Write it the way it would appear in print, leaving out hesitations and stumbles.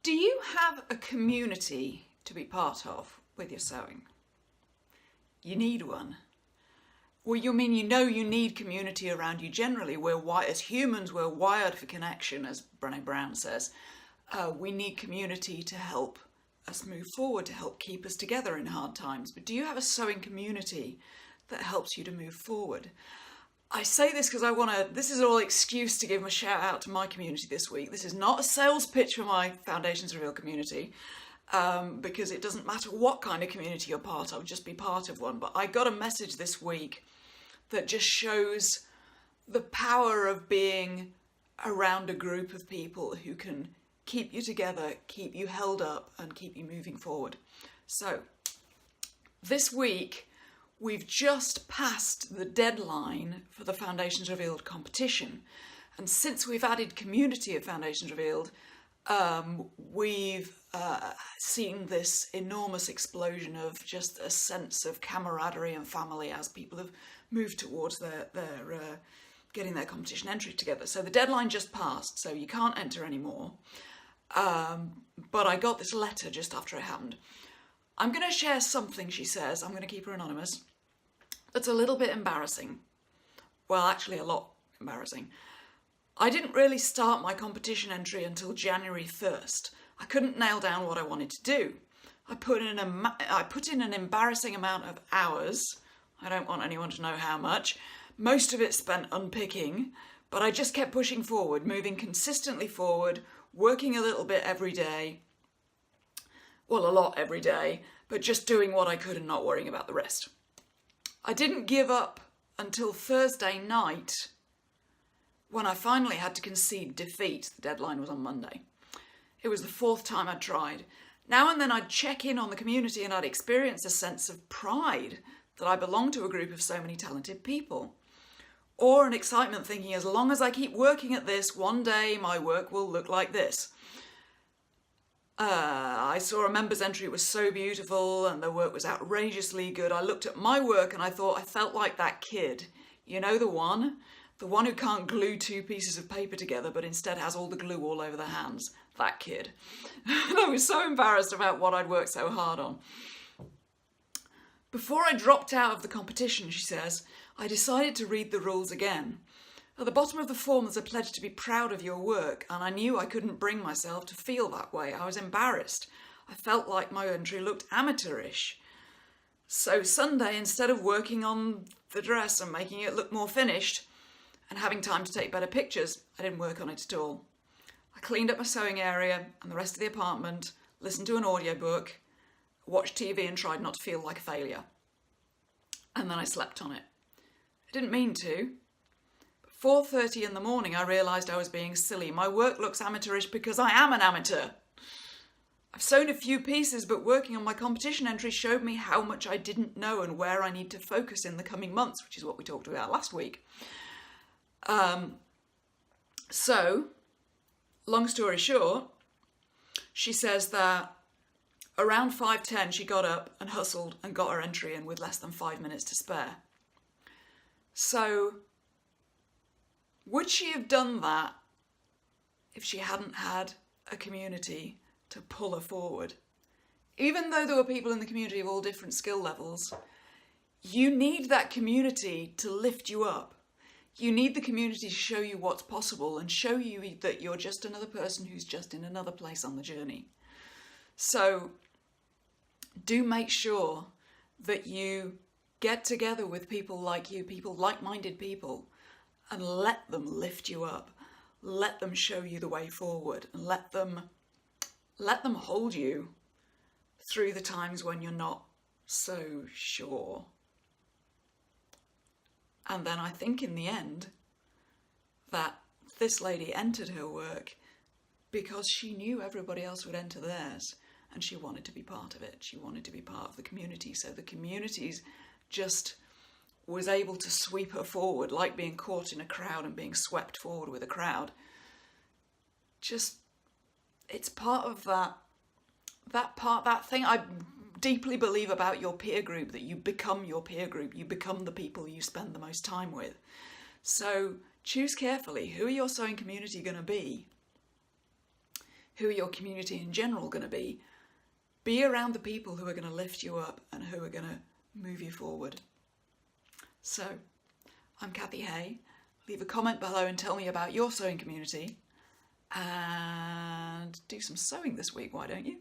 Do you have a community to be part of with your sewing? You need one. Well, you need community around you generally. As humans, we're wired for connection, as Brené Brown says. We need community to help us move forward, to help keep us together in hard times. But do you have a sewing community that helps you to move forward? I say this because this is all excuse to give a shout out to my community this week. This is not a sales pitch for my Foundations Revealed community, because it doesn't matter what kind of community you're part of, just be part of one. But I got a message this week that just shows the power of being around a group of people who can keep you together, keep you held up, and keep you moving forward. So, this week, we've just passed the deadline for the Foundations Revealed competition. And since we've added community at Foundations Revealed, we've seen this enormous explosion of just a sense of camaraderie and family as people have moved towards their getting their competition entry together. So the deadline just passed, so you can't enter anymore. But I got this letter just after it happened. I'm going to share something, she says, I'm going to keep her anonymous, that's a little bit embarrassing. Well, actually a lot embarrassing. I didn't really start my competition entry until January 1st. I couldn't nail down what I wanted to do. I put in an embarrassing amount of hours. I don't want anyone to know how much. Most of it spent unpicking, but I just kept pushing forward, moving consistently forward, working a little bit every day. Well, a lot every day, but just doing what I could and not worrying about the rest. I didn't give up until Thursday night, when I finally had to concede defeat. The deadline was on Monday. It was the 4th time I'd tried. Now and then I'd check in on the community and I'd experience a sense of pride that I belonged to a group of so many talented people. Or an excitement thinking, as long as I keep working at this, one day my work will look like this. I saw a member's entry, it was so beautiful and their work was outrageously good. I looked at my work and I thought I felt like that kid. You know, the one who can't glue 2 pieces of paper together but instead has all the glue all over their hands. That kid. I was so embarrassed about what I'd worked so hard on. Before I dropped out of the competition, she says, I decided to read the rules again. At the bottom of the form there's a pledge to be proud of your work, and I knew I couldn't bring myself to feel that way. I was embarrassed. I felt like my entry looked amateurish. So Sunday, instead of working on the dress and making it look more finished and having time to take better pictures, I didn't work on it at all. I cleaned up my sewing area and the rest of the apartment, listened to an audiobook, watched TV and tried not to feel like a failure. And then I slept on it. I didn't mean to. 4:30 in the morning, I realised I was being silly. My work looks amateurish because I am an amateur. I've sewn a few pieces, but working on my competition entry showed me how much I didn't know and where I need to focus in the coming months, which is what we talked about last week. So, long story short, she says that around 5:10 she got up and hustled and got her entry in with less than 5 minutes to spare. So, would she have done that if she hadn't had a community to pull her forward? Even though there were people in the community of all different skill levels, you need that community to lift you up. You need the community to show you what's possible and show you that you're just another person who's just in another place on the journey. So do make sure that you get together with people like you, people, like-minded people, and let them lift you up. Let them show you the way forward, and let them hold you through the times when you're not so sure. And then I think in the end that this lady entered her work because she knew everybody else would enter theirs, and she wanted to be part of it. She wanted to be part of the community. So the community's just was able to sweep her forward, like being caught in a crowd and being swept forward with a crowd. Just, it's part of that thing I deeply believe about your peer group, that you become your peer group, you become the people you spend the most time with. So choose carefully. Who are your sewing community going to be? who are your community in general going to be? Be around the people who are going to lift you up and who are going to move you forward. So, I'm Kathy Hay. Leave a comment below and tell me about your sewing community. And do some sewing this week, why don't you?